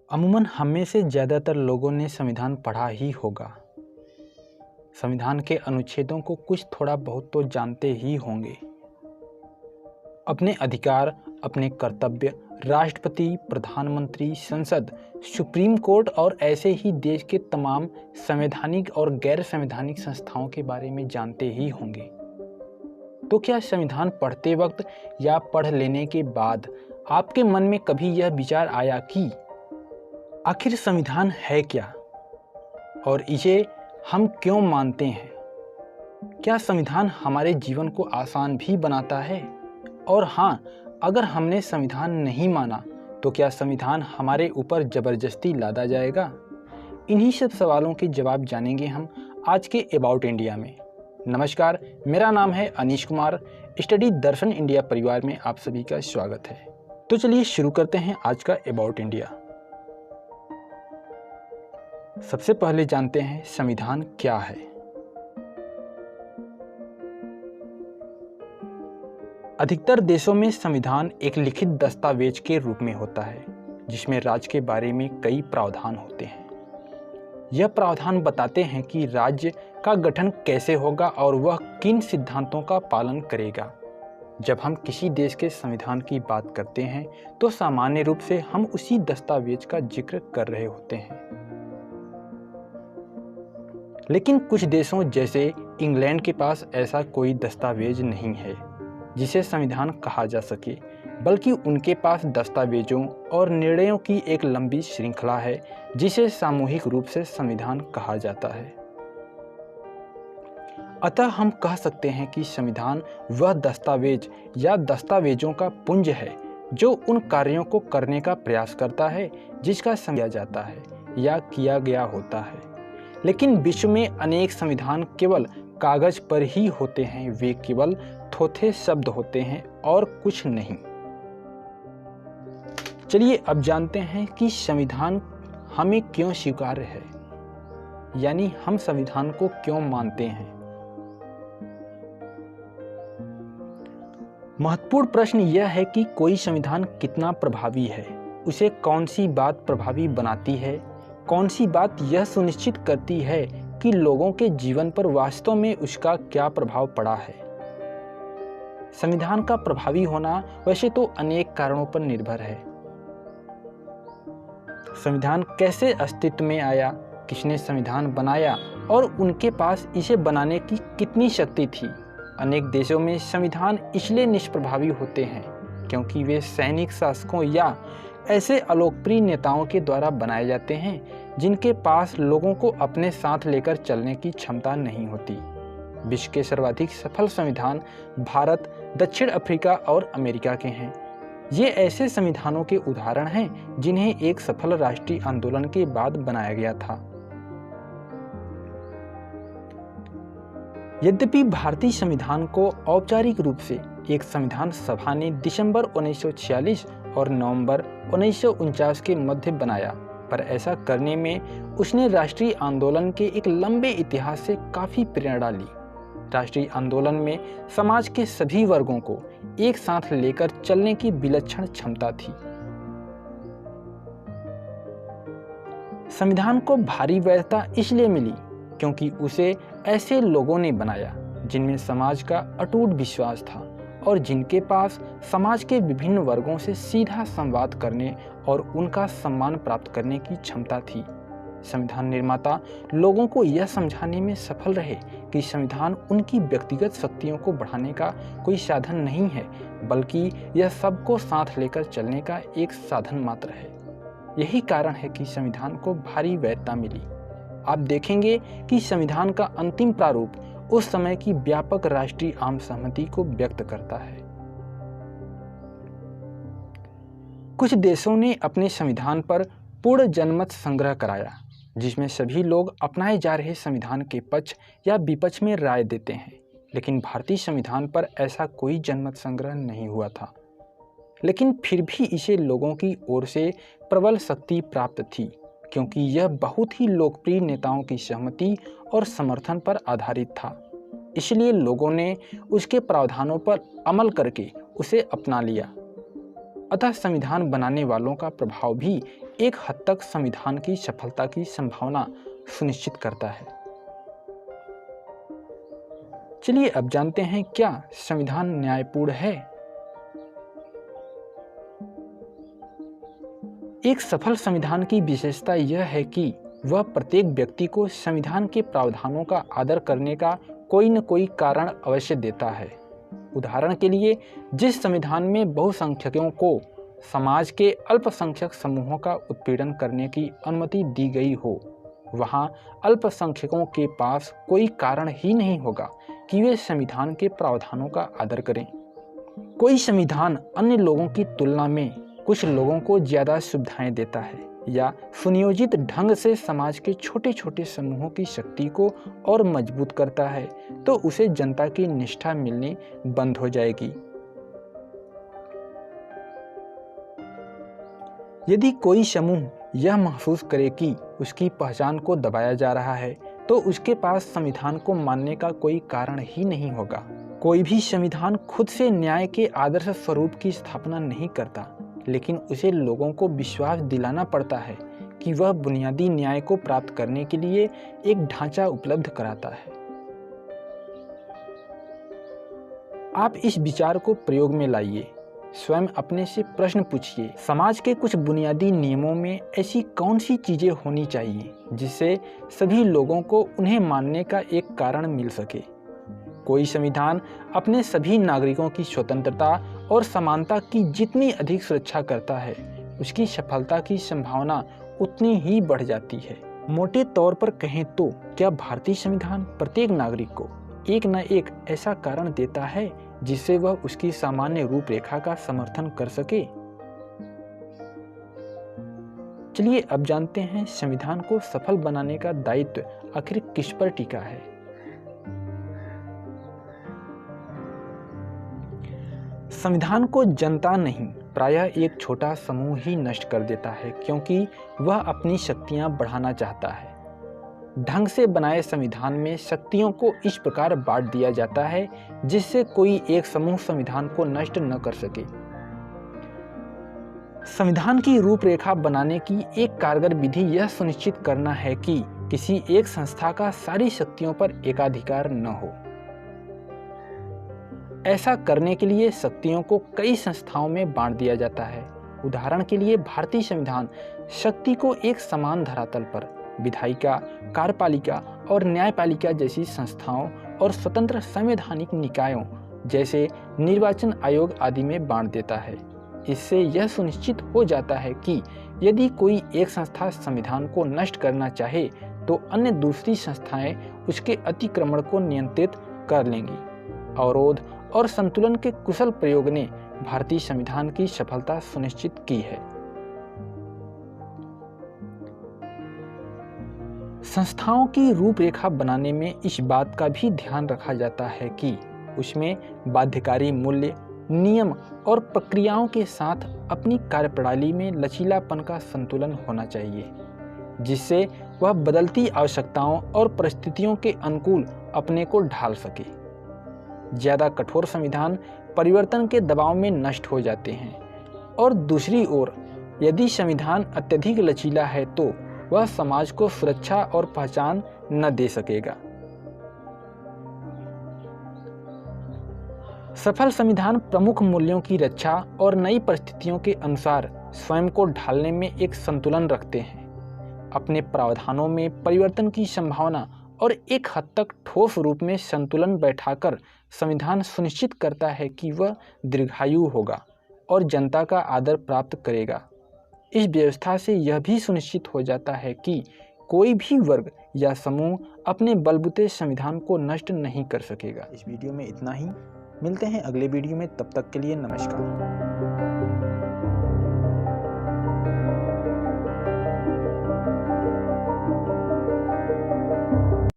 अमूमन हम में से ज़्यादातर लोगों ने संविधान पढ़ा ही होगा। संविधान के अनुच्छेदों को कुछ थोड़ा बहुत तो जानते ही होंगे। अपने अधिकार, अपने कर्तव्य, राष्ट्रपति, प्रधानमंत्री, संसद, सुप्रीम कोर्ट और ऐसे ही देश के तमाम संवैधानिक और गैर संवैधानिक संस्थाओं के बारे में जानते ही होंगे। तो क्या संविधान पढ़ते वक्त या पढ़ लेने के बाद आपके मन में कभी यह विचार आया कि आखिर संविधान है क्या और इसे हम क्यों मानते हैं? क्या संविधान हमारे जीवन को आसान भी बनाता है? और हाँ, अगर हमने संविधान नहीं माना तो क्या संविधान हमारे ऊपर जबरदस्ती लादा जाएगा? इन्हीं सब सवालों के जवाब जानेंगे हम आज के अबाउट इंडिया में। नमस्कार, मेरा नाम है अनीश कुमार। स्टडी दर्शन इंडिया परिवार में आप सभी का स्वागत है। तो चलिए शुरू करते हैं आज का अबाउट इंडिया। सबसे पहले जानते हैं संविधान क्या है। अधिकतर देशों में संविधान एक लिखित दस्तावेज के रूप में होता है जिसमें राज्य के बारे में कई प्रावधान होते हैं। यह प्रावधान बताते हैं कि राज्य का गठन कैसे होगा और वह किन सिद्धांतों का पालन करेगा। जब हम किसी देश के संविधान की बात करते हैं तो सामान्य रूप से हम उसी दस्तावेज का जिक्र कर रहे होते हैं। लेकिन कुछ देशों जैसे इंग्लैंड के पास ऐसा कोई दस्तावेज नहीं है जिसे संविधान कहा जा सके, बल्कि उनके पास दस्तावेजों और निर्णयों की एक लंबी श्रृंखला है जिसे सामूहिक रूप से संविधान कहा जाता है। अतः हम कह सकते हैं कि संविधान वह दस्तावेज या दस्तावेजों का पुंज है जो उन कार्यों को करने का प्रयास करता है जिसका किया जाता है या किया गया होता है। लेकिन विश्व में अनेक संविधान केवल कागज पर ही होते हैं, वे केवल थोथे शब्द होते हैं और कुछ नहीं। चलिए अब जानते हैं कि संविधान हमें क्यों स्वीकार्य है, यानी हम संविधान को क्यों मानते हैं। महत्वपूर्ण प्रश्न यह है कि कोई संविधान कितना प्रभावी है, उसे कौन सी बात प्रभावी बनाती है, कौन सी बात यह सुनिश्चित करती है कि लोगों के जीवन पर वास्तव में उसका क्या प्रभाव पड़ा है। संविधान का प्रभावी होना वैसे तो अनेक कारणों पर निर्भर है। संविधान कैसे अस्तित्व में आया, किसने संविधान बनाया और उनके पास इसे बनाने की कितनी शक्ति थी। अनेक देशों में संविधान इसलिए निष्प्रभावी होते हैं क्योंकि वे सैनिक शासकों या ऐसे अलोकप्रिय नेताओं के द्वारा बनाए जाते हैं जिनके पास लोगों को अपने साथ लेकर चलने की क्षमता नहीं होती। विश्व के सर्वाधिक सफल संविधान भारत, दक्षिण अफ्रीका और अमेरिका के हैं। ये ऐसे संविधानों के उदाहरण हैं जिन्हें एक सफल राष्ट्रीय आंदोलन के बाद बनाया गया था। यद्यपि भारतीय संविधान को औपचारिक रूप से एक संविधान सभा ने दिसंबर 1946 और नवंबर 1949 के मध्य बनाया, पर ऐसा करने में उसने राष्ट्रीय आंदोलन के एक लंबे इतिहास से काफी प्रेरणा ली। राष्ट्रीय आंदोलन में समाज के सभी वर्गों को एक साथ लेकर चलने की विलक्षण क्षमता थी। संविधान को भारी वैधता इसलिए मिली क्योंकि उसे ऐसे लोगों ने बनाया जिनमें समाज का अटूट विश्वास था और जिनके पास समाज के विभिन्न वर्गों से सीधा संवाद करने और उनका सम्मान प्राप्त करने की क्षमता थी। संविधान निर्माता लोगों को यह समझाने में सफल रहे कि संविधान उनकी व्यक्तिगत शक्तियों को बढ़ाने का कोई साधन नहीं है, बल्कि यह सबको साथ लेकर चलने का एक साधन मात्र है। यही कारण है कि संविधान को भारी वैधता मिली। आप देखेंगे कि संविधान का अंतिम प्रारूप उस समय की व्यापक राष्ट्रीय आम सहमति को व्यक्त करता है। कुछ देशों ने अपने संविधान पर पूर्ण जनमत संग्रह कराया, जिसमें सभी लोग अपनाए जा रहे संविधान के पक्ष या विपक्ष में राय देते हैं। लेकिन भारतीय संविधान पर ऐसा कोई जनमत संग्रह नहीं हुआ था, लेकिन फिर भी इसे लोगों की ओर से प्रबल शक्ति प्राप्त थी क्योंकि यह बहुत ही लोकप्रिय नेताओं की सहमति और समर्थन पर आधारित था। इसलिए लोगों ने उसके प्रावधानों पर अमल करके उसे अपना लिया। अतः संविधान बनाने वालों का प्रभाव भी एक हद तक संविधान की सफलता की संभावना सुनिश्चित करता है। चलिए अब जानते हैं, क्या संविधान न्यायपूर्ण है? एक सफल संविधान की विशेषता यह है कि वह प्रत्येक व्यक्ति को संविधान के प्रावधानों का आदर करने का कोई न कोई कारण अवश्य देता है। उदाहरण के लिए, जिस संविधान में बहुसंख्यकों को समाज के अल्पसंख्यक समूहों का उत्पीड़न करने की अनुमति दी गई हो, वहां अल्पसंख्यकों के पास कोई कारण ही नहीं होगा कि वे संविधान के प्रावधानों का आदर करें। कोई संविधान अन्य लोगों की तुलना में कुछ लोगों को ज़्यादा सुविधाएं देता है या सुनियोजित ढंग से समाज के छोटे छोटे समूहों की शक्ति को और मजबूत करता है, तो उसे जनता की निष्ठा मिलनी बंद हो जाएगी। यदि कोई समूह यह महसूस करे कि उसकी पहचान को दबाया जा रहा है, तो उसके पास संविधान को मानने का कोई कारण ही नहीं होगा। कोई भी संविधान खुद से न्याय के आदर्श स्वरूप की स्थापना नहीं करता, लेकिन उसे लोगों को विश्वास दिलाना पड़ता है कि वह बुनियादी न्याय को प्राप्त करने के लिए एक ढांचा उपलब्ध कराता है। आप इस विचार को प्रयोग में लाइए। स्वयं अपने से प्रश्न पूछिए, समाज के कुछ बुनियादी नियमों में ऐसी कौन सी चीजें होनी चाहिए जिससे सभी लोगों को उन्हें मानने का एक कारण मिल सके। कोई संविधान अपने सभी नागरिकों की स्वतंत्रता और समानता की जितनी अधिक सुरक्षा करता है, उसकी सफलता की संभावना उतनी ही बढ़ जाती है। मोटे तौर पर कहें तो क्या भारतीय संविधान प्रत्येक नागरिक को एक न एक ऐसा कारण देता है जिससे वह उसकी सामान्य रूपरेखा का समर्थन कर सके। चलिए अब जानते हैं, संविधान को सफल बनाने का दायित्व आखिर किस पर टिका है। संविधान को जनता नहीं, प्रायः एक छोटा समूह ही नष्ट कर देता है, क्योंकि वह अपनी शक्तियां बढ़ाना चाहता है। ढंग से बनाए संविधान में शक्तियों को इस प्रकार बांट दिया जाता है जिससे कोई एक समूह संविधान को नष्ट न कर सके। संविधान की रूपरेखा बनाने की एक कारगर विधि यह सुनिश्चित करना है कि किसी एक संस्था का सारी शक्तियों पर एकाधिकार न हो। ऐसा करने के लिए शक्तियों को कई संस्थाओं में बांट दिया जाता है। उदाहरण के लिए, भारतीय संविधान शक्ति को एक समान धरातल पर विधायिका, कार्यपालिका और न्यायपालिका जैसी संस्थाओं और स्वतंत्र संवैधानिक निकायों जैसे निर्वाचन आयोग आदि में बांट देता है। इससे यह सुनिश्चित हो जाता है कि यदि कोई एक संस्था संविधान को नष्ट करना चाहे तो अन्य दूसरी संस्थाएं उसके अतिक्रमण को नियंत्रित कर लेंगी। अवरोध और संतुलन के कुशल प्रयोग ने भारतीय संविधान की सफलता सुनिश्चित की है। संस्थाओं की रूपरेखा बनाने में इस बात का भी ध्यान रखा जाता है कि उसमें बाध्यकारी मूल्य, नियम और प्रक्रियाओं के साथ अपनी कार्यप्रणाली में लचीलापन का संतुलन होना चाहिए, जिससे वह बदलती आवश्यकताओं और परिस्थितियों के अनुकूल अपने को ढाल सके। ज़्यादा कठोर संविधान परिवर्तन के दबाव में नष्ट हो जाते हैं, और दूसरी ओर यदि संविधान अत्यधिक लचीला है तो वह समाज को सुरक्षा और पहचान न दे सकेगा। सफल संविधान प्रमुख मूल्यों की रक्षा और नई परिस्थितियों के अनुसार स्वयं को ढालने में एक संतुलन रखते हैं। अपने प्रावधानों में परिवर्तन की संभावना और एक हद तक ठोस रूप में संतुलन बैठाकर संविधान सुनिश्चित करता है कि वह दीर्घायु होगा और जनता का आदर प्राप्त करेगा। इस व्यवस्था से यह भी सुनिश्चित हो जाता है कि कोई भी वर्ग या समूह अपने बलबूते संविधान को नष्ट नहीं कर सकेगा। इस वीडियो में इतना ही। मिलते हैं अगले वीडियो में, तब तक के लिए नमस्कार।